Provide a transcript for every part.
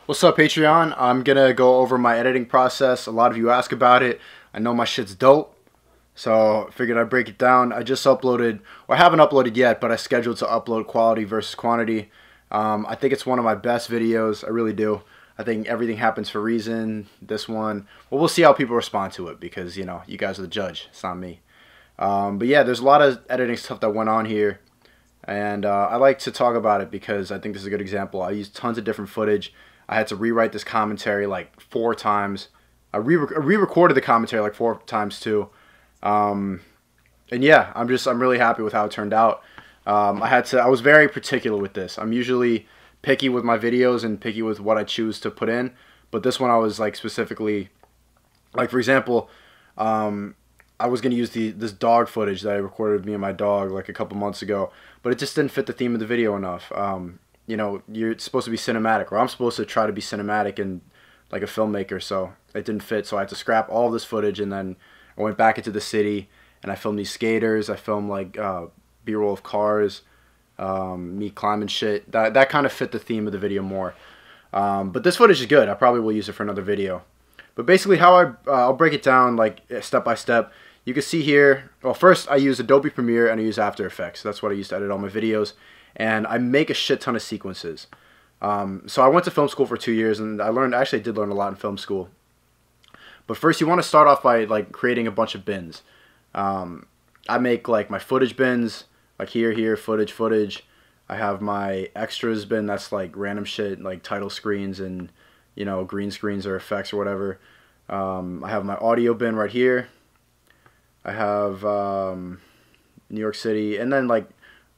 What's up, Patreon? I'm gonna go over my editing process. A lot of you ask about it. I know my shit's dope, so I figured I'd break it down. I just uploaded, or I haven't uploaded yet, but I scheduled to upload quality versus quantity. I think it's one of my best videos. I really do. I think everything happens for a reason. This one, well, we'll see how people respond to it because, you know, you guys are the judge. It's not me. But yeah, there's a lot of editing stuff that went on here. And I like to talk about it because I think this is a good example. I used tons of different footage. I had to rewrite this commentary like 4 times. I re-recorded the commentary like 4 times too. And yeah, I'm really happy with how it turned out. I was very particular with this. I'm usually picky with my videos and picky with what I choose to put in. But this one I was like specifically, like for example, I was going to use this dog footage that I recorded of me and my dog like a couple months ago, but it just didn't fit the theme of the video enough. You know, you're supposed to be cinematic, or I'm supposed to try to be cinematic and like a filmmaker, so it didn't fit. So I had to scrap all this footage, and then I went back into the city and I filmed these skaters. I filmed like B-roll of cars, me climbing shit. That kind of fit the theme of the video more. But this footage is good. I probably will use it for another video. But basically how I'll break it down like step by step. You can see here, well, first I use Adobe Premiere and I use After Effects. That's what I use to edit all my videos. And I make a shit ton of sequences. So I went to film school for 2 years, and actually I did learn a lot in film school. But first you want to start off by like creating a bunch of bins. I make like my footage bins, like here, footage. I have my extras bin, that's like random shit, like title screens and, you know, green screens or effects or whatever. I have my audio bin right here. I have New York City, and then like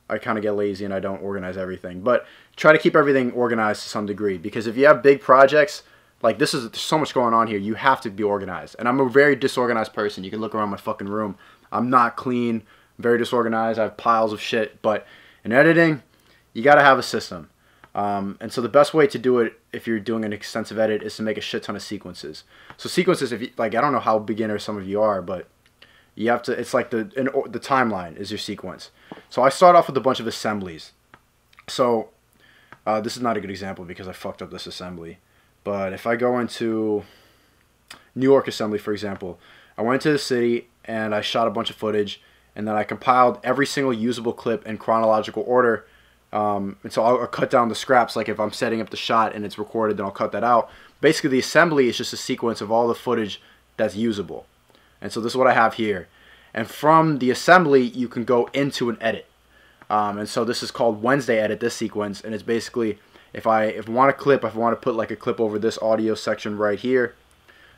I kind of get lazy and I don't organize everything, but try to keep everything organized to some degree, because if you have big projects like this, there's so much going on here, you have to be organized. And I'm a very disorganized person. You can look around my fucking room. I'm not clean, very disorganized. I have piles of shit. But in editing, you got to have a system. And so the best way to do it if you're doing an extensive edit is to make a shit ton of sequences. So sequences, if you, like, I don't know how beginner some of you are, but you have to, it's like the timeline is your sequence. So I start off with a bunch of assemblies. So this is not a good example because I fucked up this assembly. But if I go into New York assembly, for example, I went to the city and I shot a bunch of footage, and then I compiled every single usable clip in chronological order. And so I'll cut down the scraps. Like if I'm setting up the shot and it's recorded, then I'll cut that out. Basically, the assembly is just a sequence of all the footage that's usable. And so this is what I have here. And from the assembly, you can go into an edit. And so this is called Wednesday edit, this sequence. And it's basically, if I want to put like a clip over this audio section right here,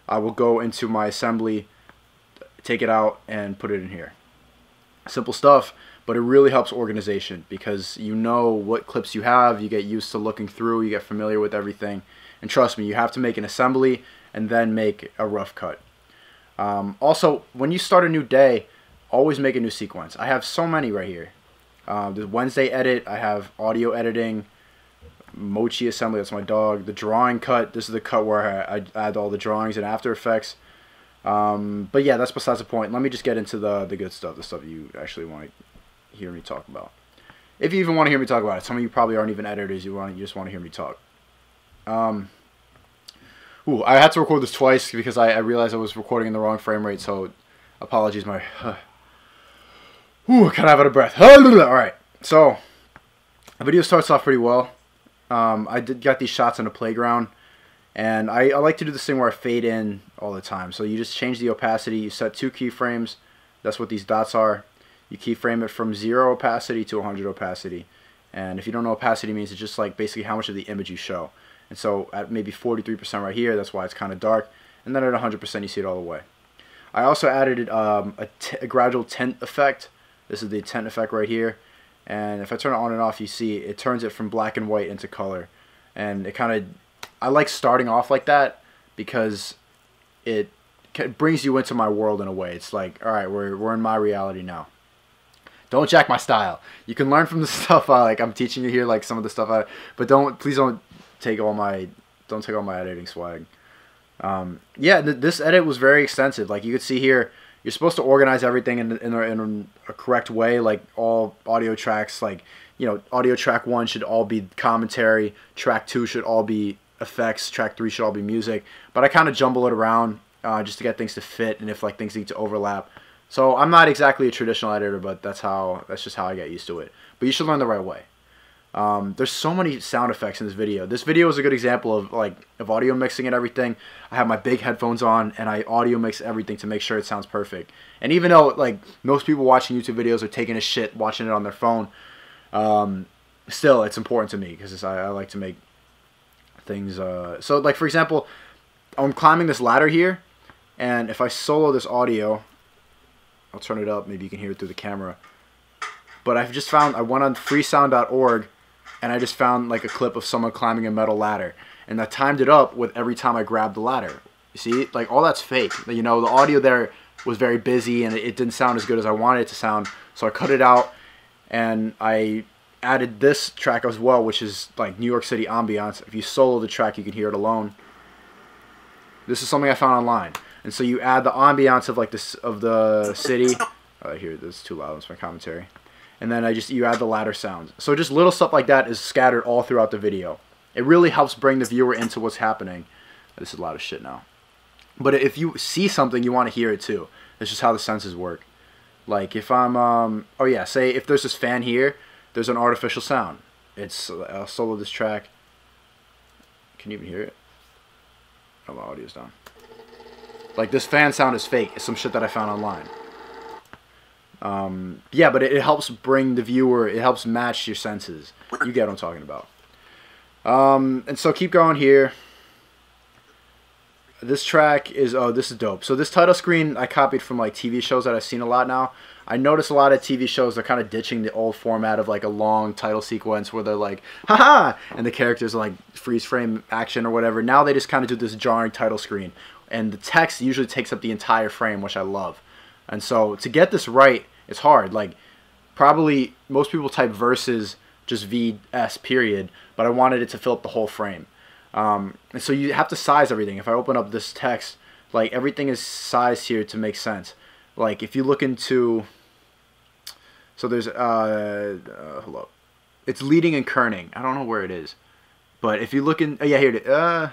I will go into my assembly, take it out, and put it in here. Simple stuff, but it really helps organization because you know what clips you have, you get used to looking through, you get familiar with everything. And trust me, you have to make an assembly and then make a rough cut. Also, when you start a new day, always make a new sequence. I have so many right here. The Wednesday edit, I have audio editing, Mochi assembly, that's my dog. The drawing cut, this is the cut where I add all the drawings in After Effects. But yeah, that's besides the point. Let me just get into the good stuff, the stuff you actually want to hear me talk about. If you even want to hear me talk about it. Some of you probably aren't even editors, you just want to hear me talk. I had to record this twice because I realized I was recording in the wrong frame rate, so apologies, my kind of out of breath. Alright, so the video starts off pretty well. I got these shots in a playground, and I like to do this thing where I fade in all the time. So you just change the opacity, you set 2 keyframes, that's what these dots are. You keyframe it from 0 opacity to 100 opacity. And if you don't know what opacity means, it's just like basically how much of the image you show. And so at maybe 43% right here, that's why it's kind of dark. And then at 100% you see it all the way. I also added a gradual tint effect. This is the tint effect right here. And if I turn it on and off, you see it turns it from black and white into color. And it kind of, I like starting off like that because it brings you into my world in a way. It's like, all right, we're in my reality now. Don't jack my style. You can learn from the stuff like I'm teaching you here, like some of the stuff but please don't take all my editing swag. Yeah, this edit was very extensive. Like you could see here, you're supposed to organize everything in a correct way. Like all audio tracks, like, you know, audio track 1 should all be commentary, track 2 should all be effects, track 3 should all be music. But I kind of jumble it around just to get things to fit, and if like things need to overlap. So I'm not exactly a traditional editor, but that's just how I get used to it. But you should learn the right way. There's so many sound effects in this video. This video is a good example of audio mixing and everything. I have my big headphones on and I audio mix everything to make sure it sounds perfect. And even though like most people watching YouTube videos are taking a shit watching it on their phone, still it's important to me because I like to make things. So like for example, I'm climbing this ladder here, and if I solo this audio, I'll turn it up. Maybe you can hear it through the camera. But I've just found, I went on freesound.org and I just found like a clip of someone climbing a metal ladder, and I timed it up with every time I grabbed the ladder. You see, like all that's fake. You know, the audio there was very busy and it didn't sound as good as I wanted it to sound. So I cut it out and I added this track as well, which is like New York City ambiance. If you solo the track, you can hear it alone. This is something I found online. And so you add the ambiance of like this of the city. Here, this is too loud. It's my commentary. And then you add the ladder sounds. So just little stuff like that is scattered all throughout the video. It really helps bring the viewer into what's happening. This is a lot of shit now. But if you see something, you want to hear it too. That's just how the senses work. Like if I'm, oh yeah, say if there's this fan here, there's an artificial sound. I'll solo this track. Can you even hear it? Oh, my audio's down. Like this fan sound is fake. It's some shit that I found online. Yeah, but it helps bring the viewer, it helps match your senses. You get what I'm talking about. And so keep going here. This track is, oh, this is dope. So this title screen I copied from like TV shows that I've seen a lot now. I notice a lot of TV shows are kind of ditching the old format of like a long title sequence where they're like, haha, and the characters are like freeze frame action or whatever. Now they just kind of do this jarring title screen. And the text usually takes up the entire frame, which I love. And so to get this right, it's hard. Like probably most people type verses just VS period, but I wanted it to fill up the whole frame. And so you have to size everything. If I open up this text, like everything is sized here to make sense. Like if you look into, so there's hold up, it's leading and kerning. I don't know where it is, but if you look in, oh yeah, here it is.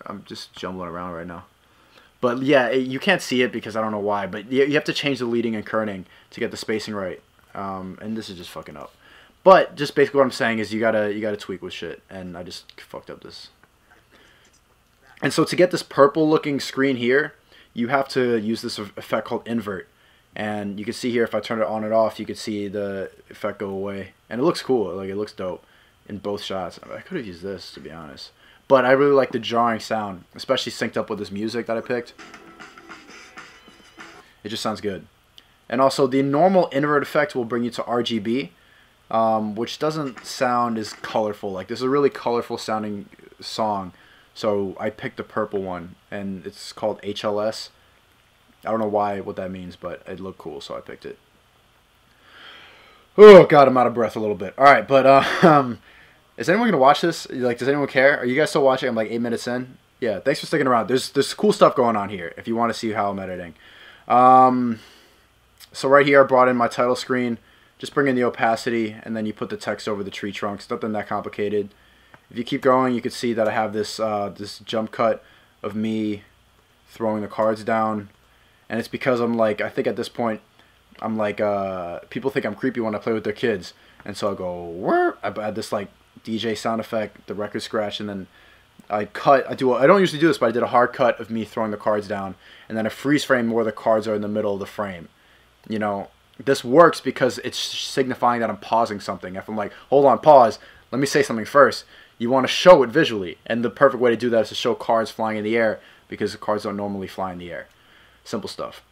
I'm just jumbling around right now. But yeah, you can't see it because I don't know why. But you have to change the leading and kerning to get the spacing right. And this is just fucking up. But just basically what I'm saying is you gotta tweak with shit. And I just fucked up this. And so to get this purple looking screen here, you have to use this effect called invert. And you can see here if I turn it on and off, you can see the effect go away. And it looks cool. Like it looks dope in both shots. I could have used this, to be honest. But I really like the jarring sound, especially synced up with this music that I picked. It just sounds good. And also the normal invert effect will bring you to RGB, which doesn't sound as colorful. Like this is a really colorful sounding song. So I picked the purple one, and it's called HLS. I don't know what that means, but it looked cool, so I picked it. Oh god, I'm out of breath a little bit. All right, but is anyone gonna watch this? Like, does anyone care? Are you guys still watching? I'm like 8 minutes in. Yeah, thanks for sticking around. There's cool stuff going on here if you want to see how I'm editing. So right here I brought in my title screen. Just bring in the opacity, and then you put the text over the tree trunks. Nothing that complicated. If you keep going, you can see that I have this this jump cut of me throwing the cards down, and it's because I'm like, I think at this point I'm like, people think I'm creepy when I play with their kids, and so I go, Where? I add this like DJ sound effect, the record scratch, and then I don't usually do this, but I did a hard cut of me throwing the cards down, and then a freeze frame where the cards are in the middle of the frame. You know, this works because it's signifying that I'm pausing something. If I'm like, hold on, pause, let me say something first, you want to show it visually, and the perfect way to do that is to show cards flying in the air, because the cards don't normally fly in the air. Simple stuff.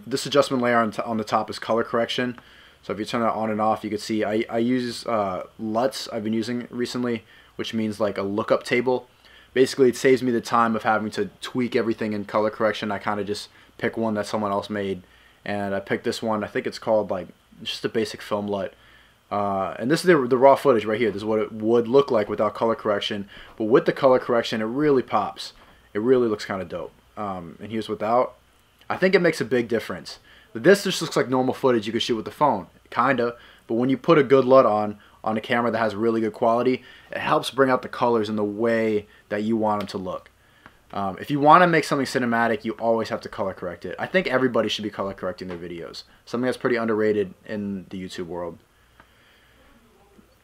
This adjustment layer on the top is color correction. So if you turn that on and off, you can see I use LUTs I've been using recently, which means like a lookup table. Basically, it saves me the time of having to tweak everything in color correction. I kind of just pick one that someone else made, and I picked this one. I think it's called like just a basic film LUT. And this is the raw footage right here. This is what it would look like without color correction. But with the color correction, it really pops. It really looks kind of dope. And here's without. I think it makes a big difference. This just looks like normal footage you could shoot with the phone. Kinda. But when you put a good LUT on on a camera that has really good quality, it helps bring out the colors in the way that you want them to look. If you want to make something cinematic, you always have to color correct it. I think everybody should be color correcting their videos. Something that's pretty underrated in the YouTube world.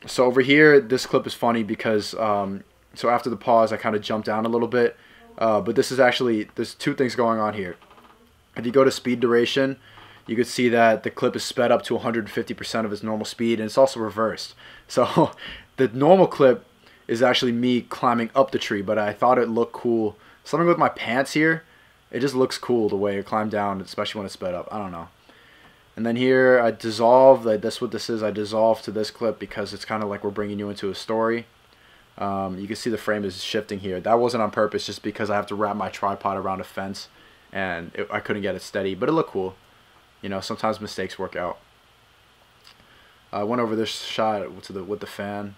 So over here, this clip is funny because, so after the pause, I kind of jumped down a little bit. But this is actually, there's two things going on here. If you go to speed duration, you could see that the clip is sped up to 150% of its normal speed, and it's also reversed. So the normal clip is actually me climbing up the tree, but I thought it looked cool. Something with my pants here, it just looks cool the way it climbed down, especially when it's sped up. I don't know. And then here, I dissolve. Like, that's what this is. I dissolve to this clip because it's kind of like we're bringing you into a story. You can see the frame is shifting here. That wasn't on purpose, just because I have to wrap my tripod around a fence, and I couldn't get it steady. But it looked cool. You know, sometimes mistakes work out. I went over this shot with the fan.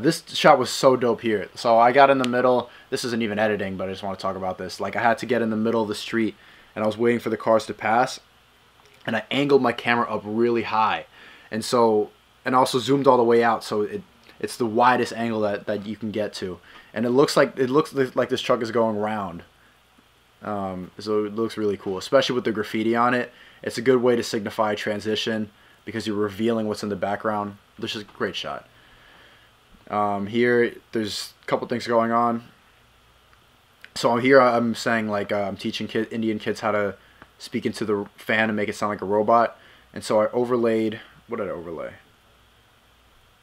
This shot was so dope here. So I got in the middle. This isn't even editing, but I just want to talk about this. Like, I had to get in the middle of the street, and I was waiting for the cars to pass. And I angled my camera up really high, and also zoomed all the way out, so it's the widest angle that you can get to, and it looks like this truck is going round. So it looks really cool, especially with the graffiti on it. It's a good way to signify transition because you're revealing what's in the background. This is a great shot. Here, there's a couple things going on. So here I'm saying, like, I'm teaching Indian kids how to speak into the fan and make it sound like a robot. And so I overlaid, what did I overlay?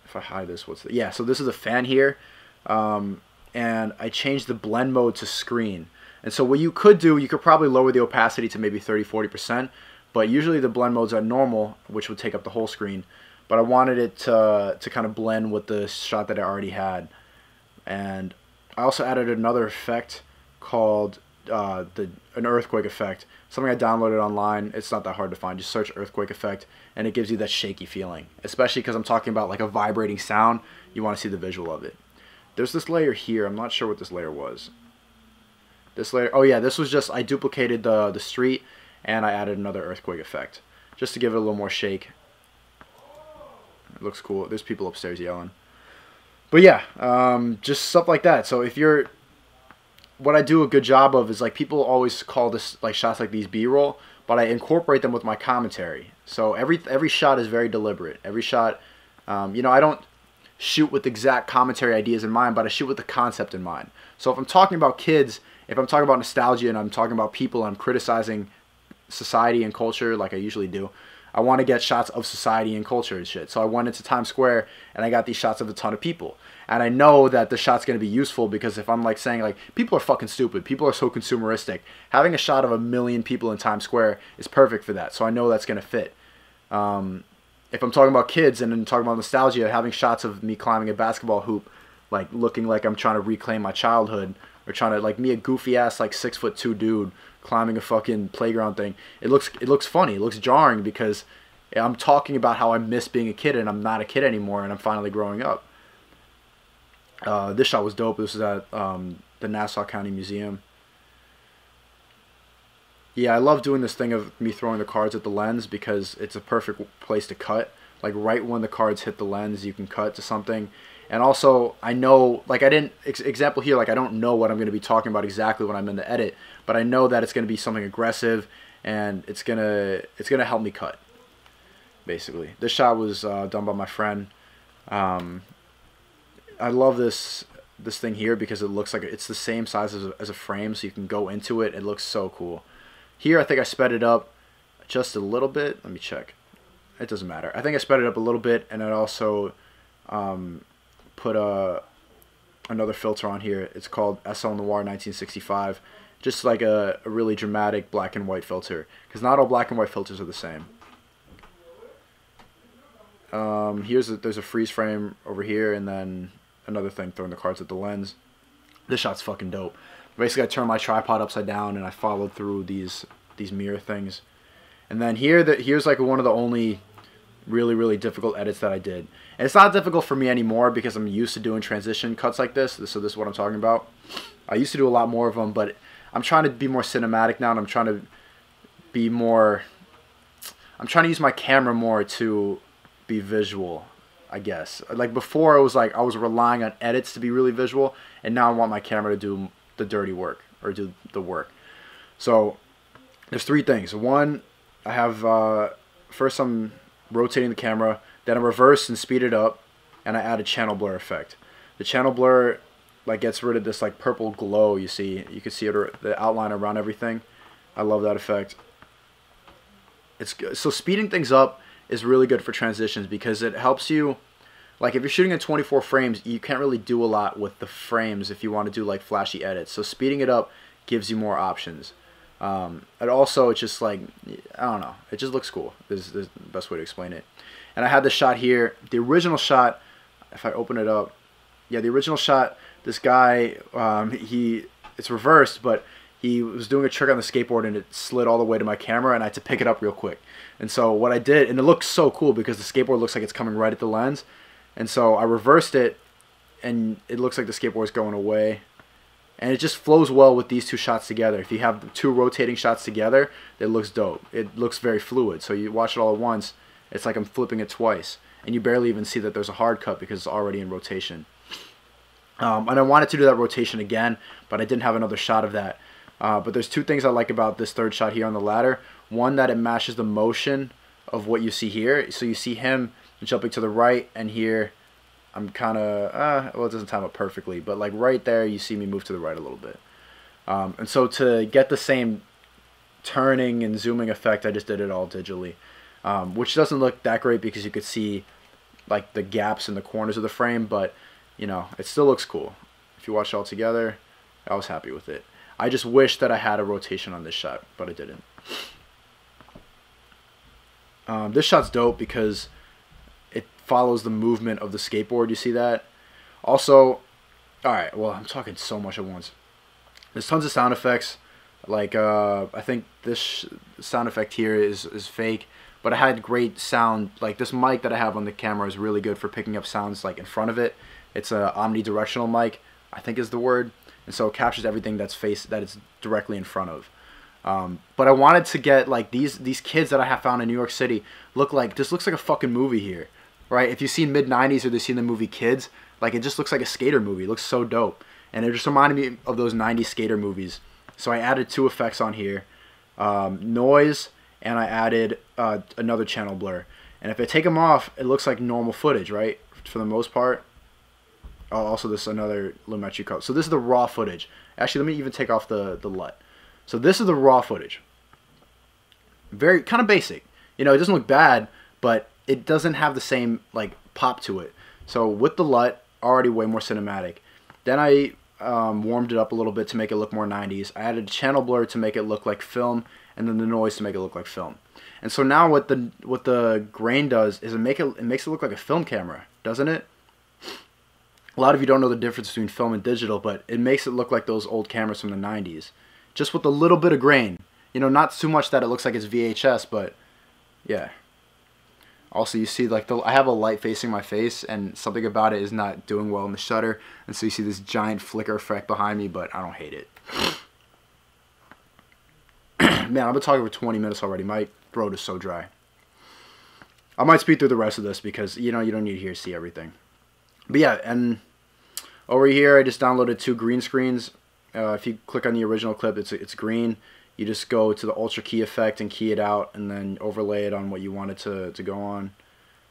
If I hide this, yeah, so this is a fan here. And I changed the blend mode to screen. And so what you could do, you could probably lower the opacity to maybe 30–40%, but usually the blend modes are normal, which would take up the whole screen. But I wanted it to kind of blend with the shot that I already had. And I also added another effect called an earthquake effect. Something I downloaded online. It's not that hard to find. Just search earthquake effect, and it gives you that shaky feeling. Especially because I'm talking about like a vibrating sound. You want to see the visual of it. There's this layer here. I'm not sure what this layer was. This layer, oh yeah, this was just, I duplicated the street, and I added another earthquake effect just to give it a little more shake. It looks cool. There's people upstairs yelling. But yeah, just stuff like that. So if you're, what I do a good job of is, like, people always call this, like, shots like these B-roll, but I incorporate them with my commentary. So every shot is very deliberate. Every shot, you know, I don't shoot with exact commentary ideas in mind, but I shoot with the concept in mind. So if I'm talking about kids, if I'm talking about nostalgia and I'm talking about people and I'm criticizing society and culture like I usually do, I want to get shots of society and culture and shit. So I went into Times Square and I got these shots of a ton of people. And I know that the shot's going to be useful because if I'm like saying like, people are fucking stupid, people are so consumeristic, having a shot of 1 million people in Times Square is perfect for that. So I know that's going to fit. If I'm talking about kids and then talking about nostalgia, having shots of me climbing a basketball hoop, like looking like I'm trying to reclaim my childhood, or trying to, like, me, a goofy ass like 6'2" dude climbing a fucking playground thing. It looks funny. It looks jarring because I'm talking about how I miss being a kid and I'm not a kid anymore and I'm finally growing up. This shot was dope. This is at the Nassau County Museum. Yeah, I love doing this thing of me throwing the cards at the lens because it's a perfect place to cut. Like, right when the cards hit the lens, you can cut to something. And also, I know, like, I didn't, example here, like, I don't know what I'm going to be talking about exactly when I'm in the edit, but I know that it's going to be something aggressive, and it's gonna help me cut, basically. This shot was done by my friend. I love this thing here because it looks like it's the same size as a frame, so you can go into it. It looks so cool. Here, I think I sped it up just a little bit. Let me check. It doesn't matter. I think I sped it up a little bit, and it also put another filter on here. It's called SL Noir 1965. Just like a really dramatic black and white filter. Because not all black and white filters are the same. There's a freeze frame over here, and then another thing throwing the cards at the lens. This shot's fucking dope. Basically, I turned my tripod upside down and I followed through these mirror things. And then here's like one of the only really difficult edits that I did. And it's not difficult for me anymore because I'm used to doing transition cuts like this. So this is what I'm talking about. I used to do a lot more of them, but I'm trying to be more cinematic now, and I'm trying to use my camera more to be visual. I guess. Like before, it was like I was relying on edits to be really visual, and now I want my camera to do the dirty work, or do the work. So there's three things. One, I have first I'm rotating the camera, then I reverse and speed it up, and I add a channel blur effect. The channel blur like gets rid of this like purple glow you see. You can see it, the outline around everything. I love that effect. It's good. So speeding things up is really good for transitions because it helps you, like if you're shooting at 24 frames, you can't really do a lot with the frames if you want to do like flashy edits. So speeding it up gives you more options. And also it's just like, I don't know, it just looks cool. This is the best way to explain it. And I had this shot here. The original shot, if I open it up, yeah, the original shot, this guy, it's reversed, but he was doing a trick on the skateboard and it slid all the way to my camera and I had to pick it up real quick. And so what I did, and it looks so cool because the skateboard looks like it's coming right at the lens. And so I reversed it and it looks like the skateboard is going away. And it just flows well with these two shots together. If you have the two rotating shots together, it looks dope. It looks very fluid. So you watch it all at once, it's like I'm flipping it twice. And you barely even see that there's a hard cut because it's already in rotation. And I wanted to do that rotation again, but I didn't have another shot of that. But there's two things I like about this third shot here on the ladder. One, that it matches the motion of what you see here. So you see him jumping to the right, and here I'm kind of, well, it doesn't time it perfectly, but like right there you see me move to the right a little bit. And so to get the same turning and zooming effect, I just did it all digitally, which doesn't look that great because you could see like the gaps in the corners of the frame, but you know, it still looks cool. If you watch it all together, I was happy with it. I just wish that I had a rotation on this shot, but I didn't. This shot's dope because it follows the movement of the skateboard. You see that? Also, alright, well, I'm talking so much at once. There's tons of sound effects. Like, I think this sound effect here is fake, but I had great sound. Like, this mic that I have on the camera is really good for picking up sounds like in front of it. It's a omnidirectional mic, I think is the word. And so it captures everything that it's directly in front of. But I wanted to get like these kids that I have found in New York City this looks like a fucking movie here, right? If you've seen mid-90s or you've seen the movie Kids, like it just looks like a skater movie. It looks so dope. And it just reminded me of those 90s skater movies. So I added two effects on here, noise, and I added another channel blur. And if I take them off, it looks like normal footage, right? For the most part. Oh, also this is another lumetri color. So this is the raw footage. Actually, let me even take off the LUT. So this is the raw footage. Very kind of basic. You know, it doesn't look bad, but it doesn't have the same like pop to it. So with the LUT, already way more cinematic. Then I warmed it up a little bit to make it look more 90s. I added a channel blur to make it look like film, and then the noise to make it look like film. And so now what the grain does is it makes it look like a film camera, doesn't it? A lot of you don't know the difference between film and digital, but it makes it look like those old cameras from the 90s. Just with a little bit of grain. You know, not too much that it looks like it's VHS, but yeah. Also, you see, like, I have a light facing my face, and something about it is not doing well in the shutter. And so you see this giant flicker effect behind me, but I don't hate it. Man, I've been talking for 20 minutes already. My throat is so dry. I might speed through the rest of this because, you know, you don't need to hear see everything. But yeah, and over here I just downloaded two green screens. If you click on the original clip, it's green. You just go to the ultra key effect and key it out, and then overlay it on what you want it to go on.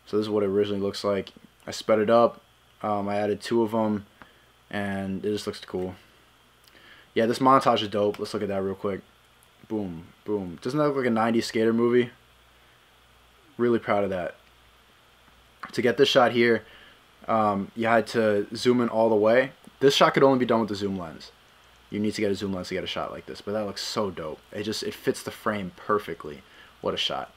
So this is what it originally looks like. I sped it up. I added two of them, and it just looks cool. Yeah, this montage is dope. Let's look at that real quick. Boom, boom. Doesn't that look like a 90s skater movie? Really proud of that. To get this shot here, you had to zoom in all the way. This shot could only be done with the zoom lens. You need to get a zoom lens to get a shot like this, but that looks so dope. It fits the frame perfectly. What a shot.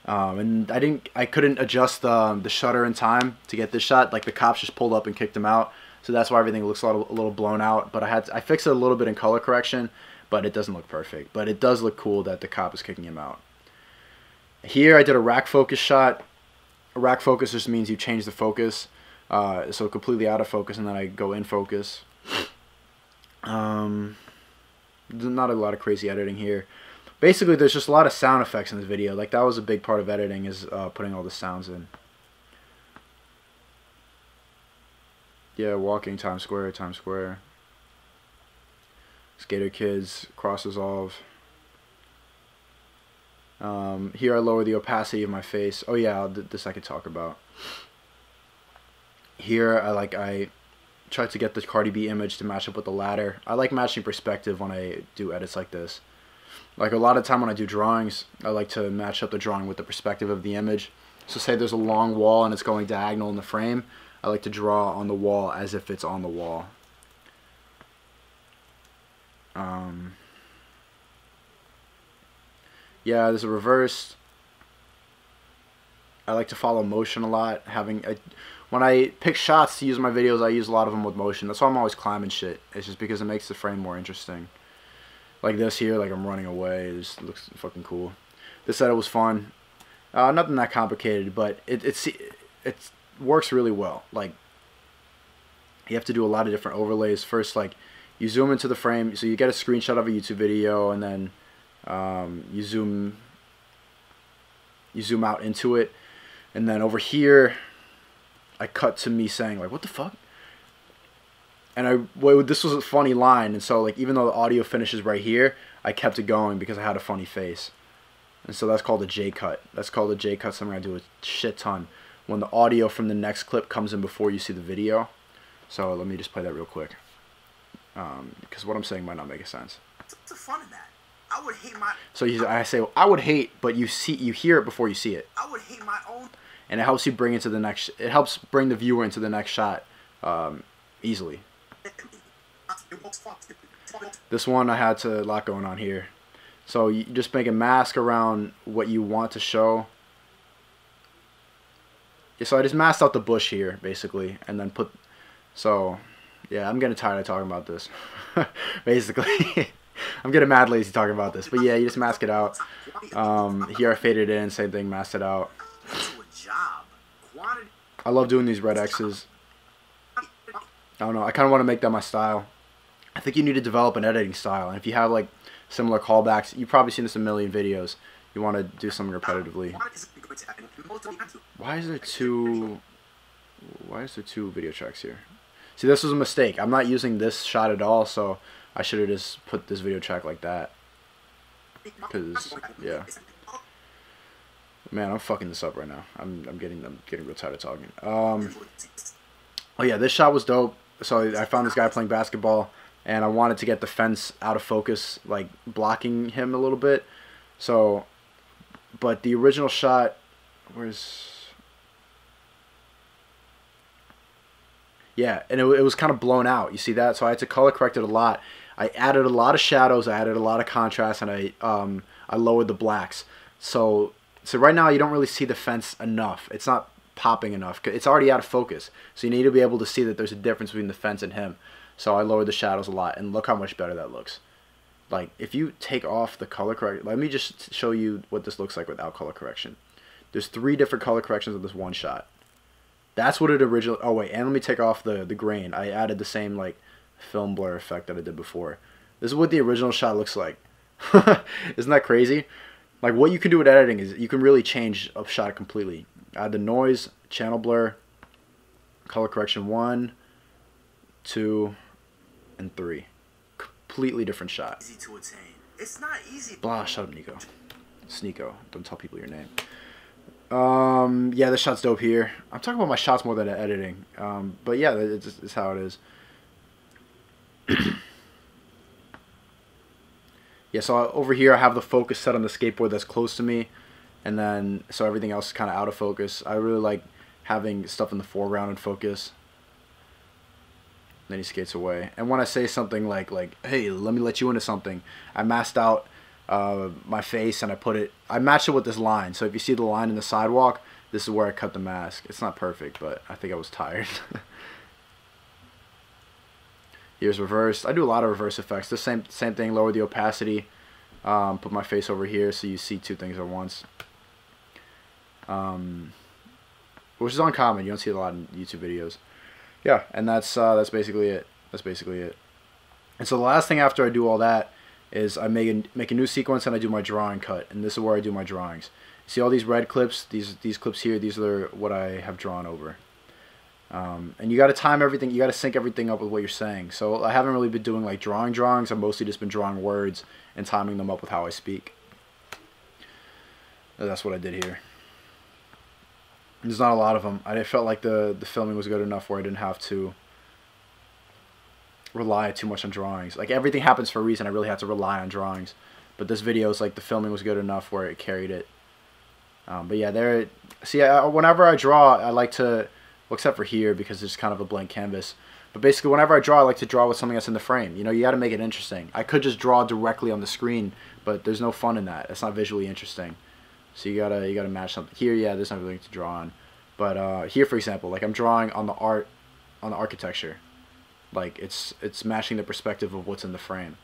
And I couldn't adjust the shutter in time to get this shot. Like the cops just pulled up and kicked him out, so that's why everything looks a little blown out. But I fixed it a little bit in color correction, but it doesn't look perfect. But it does look cool that the cop is kicking him out. Here I did a rack focus shot. A rack focus just means you change the focus, so completely out of focus, and then I go in focus. Not a lot of crazy editing here. Basically, there's just a lot of sound effects in this video. Like, that was a big part of editing, is putting all the sounds in. Yeah, walking, Times Square, Times Square. Skater Kids, cross resolve. Here I lower the opacity of my face. Oh yeah, this I could talk about. Here I try to get the Cardi B image to match up with the ladder. I like matching perspective when I do edits like this. Like a lot of time when I do drawings, I like to match up the drawing with the perspective of the image. So say there's a long wall and it's going diagonal in the frame, I like to draw on the wall as if it's on the wall. Yeah, there's a reverse. I like to follow motion a lot. When I pick shots to use in my videos, I use a lot of them with motion. That's why I'm always climbing shit. It's just because it makes the frame more interesting. Like this here, like I'm running away. It just looks fucking cool. This edit was fun. Nothing that complicated, but it works really well. Like you have to do a lot of different overlays. First, like you zoom into the frame, so you get a screenshot of a YouTube video, and then you zoom out into it, and then over here I cut to me saying like, what the fuck? And this was a funny line, and so like even though the audio finishes right here, I kept it going because I had a funny face. And so that's called a J cut. That's called a J cut, something I do a shit ton when the audio from the next clip comes in before you see the video. So let me just play that real quick, because what I'm saying might not make sense. What's the fun in that? I would hate my. So I say I would hate, but you hear it before you see it. I would hate my own. And it helps you bring it to the next. It helps bring the viewer into the next shot easily. This one I had a lot going on here. So you just make a mask around what you want to show. So I just masked out the bush here basically, and then put. So yeah, I'm getting tired of talking about this. Basically. I'm getting mad lazy talking about this, but yeah, you just mask it out. Here I faded in, same thing, masked it out. I love doing these red X's. I don't know, I kind of want to make that my style. I think you need to develop an editing style, and if you have like similar callbacks, you've probably seen this in a million videos. You want to do something repetitively. Why is there two video tracks here? See, this was a mistake. I'm not using this shot at all, so I should have just put this video track like that. Because yeah, man, I'm fucking this up right now. I'm getting real tired of talking. Oh yeah, this shot was dope. So I found this guy playing basketball, and I wanted to get the fence out of focus, like blocking him a little bit. So, but the original shot, yeah, and it was kind of blown out. You see that? So I had to color correct it a lot. I added a lot of shadows. I added a lot of contrast, and I lowered the blacks. So right now you don't really see the fence enough. It's not popping enough. It's already out of focus. So you need to be able to see that there's a difference between the fence and him. So I lowered the shadows a lot, and look how much better that looks. Like if you take off the color correction, let me just show you what this looks like without color correction. There's 3 different color corrections of this one shot. That's what it originally. Oh wait, and let me take off the grain. I added the same like film blur effect that I did before. This is what the original shot looks like. Isn't that crazy? Like what you can do with editing is you can really change a shot completely. Add the noise, channel blur, color correction 1, 2, and 3. Completely different shot. Easy to attain. It's not easy. Blah, shut up, Nico. SNEAKO. Don't tell people your name. Yeah, the shot's dope here. I'm talking about my shots more than editing. But yeah, it's how it is. Yeah, so over here I have the focus set on the skateboard that's close to me, and then so everything else is kind of out of focus. I really like having stuff in the foreground in focus. Then he skates away, and when I say something like hey, let me let you into something, I masked out my face, and I matched it with this line. So if you see the line in the sidewalk, this is where I cut the mask. It's not perfect, but I think I was tired. Here's reversed. I do a lot of reverse effects. The same thing. Lower the opacity. Put my face over here so you see 2 things at once. Which is uncommon. You don't see it a lot in YouTube videos. Yeah, and that's basically it. That's basically it. And so the last thing after I do all that is I make a new sequence, and I do my drawing cut. And this is where I do my drawings. See all these red clips? These clips here. These are what I have drawn over. And you got to time everything. You got to sync everything up with what you're saying. So I haven't really been doing like drawings. I've mostly just been drawing words and timing them up with how I speak. That's what I did here. There's not a lot of them. I felt like the filming was good enough where I didn't have to rely too much on drawings. Like everything happens for a reason. I really had to rely on drawings. But this video is like the filming was good enough where it carried it. But yeah, there. See, whenever I draw, I like to, well, except for here because it's kind of a blank canvas. But basically, whenever I draw, I like to draw with something that's in the frame. You know, you got to make it interesting. I could just draw directly on the screen, but there's no fun in that. It's not visually interesting. So you gotta match something. Here, yeah, there's not really to draw on. But here, for example, like I'm drawing on the art, on the architecture. Like it's matching the perspective of what's in the frame.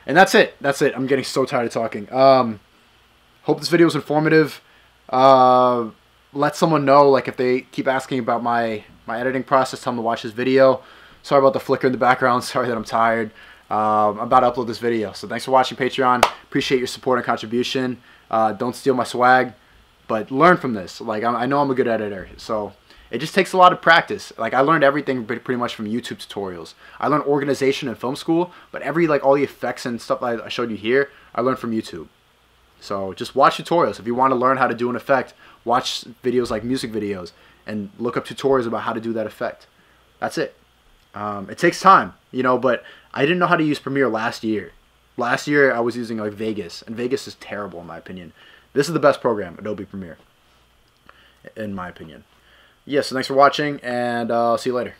And that's it. That's it. I'm getting so tired of talking. Hope this video was informative. Let someone know, like, if they keep asking about my editing process, tell them to watch this video. Sorry about the flicker in the background. Sorry that I'm tired. I'm about to upload this video. So thanks for watching, Patreon. Appreciate your support and contribution. Don't steal my swag, but learn from this. Like, I know I'm a good editor, so it just takes a lot of practice. Like, I learned everything pretty much from YouTube tutorials. I learned organization in film school, but all the effects and stuff I showed you here, I learned from YouTube. So just watch tutorials. If you want to learn how to do an effect, watch videos like music videos and look up tutorials about how to do that effect. That's it. It takes time, you know, but I didn't know how to use Premiere last year. Last year I was using like Vegas, and Vegas is terrible in my opinion. This is the best program, Adobe Premiere, in my opinion. Yeah, so thanks for watching, and I'll see you later.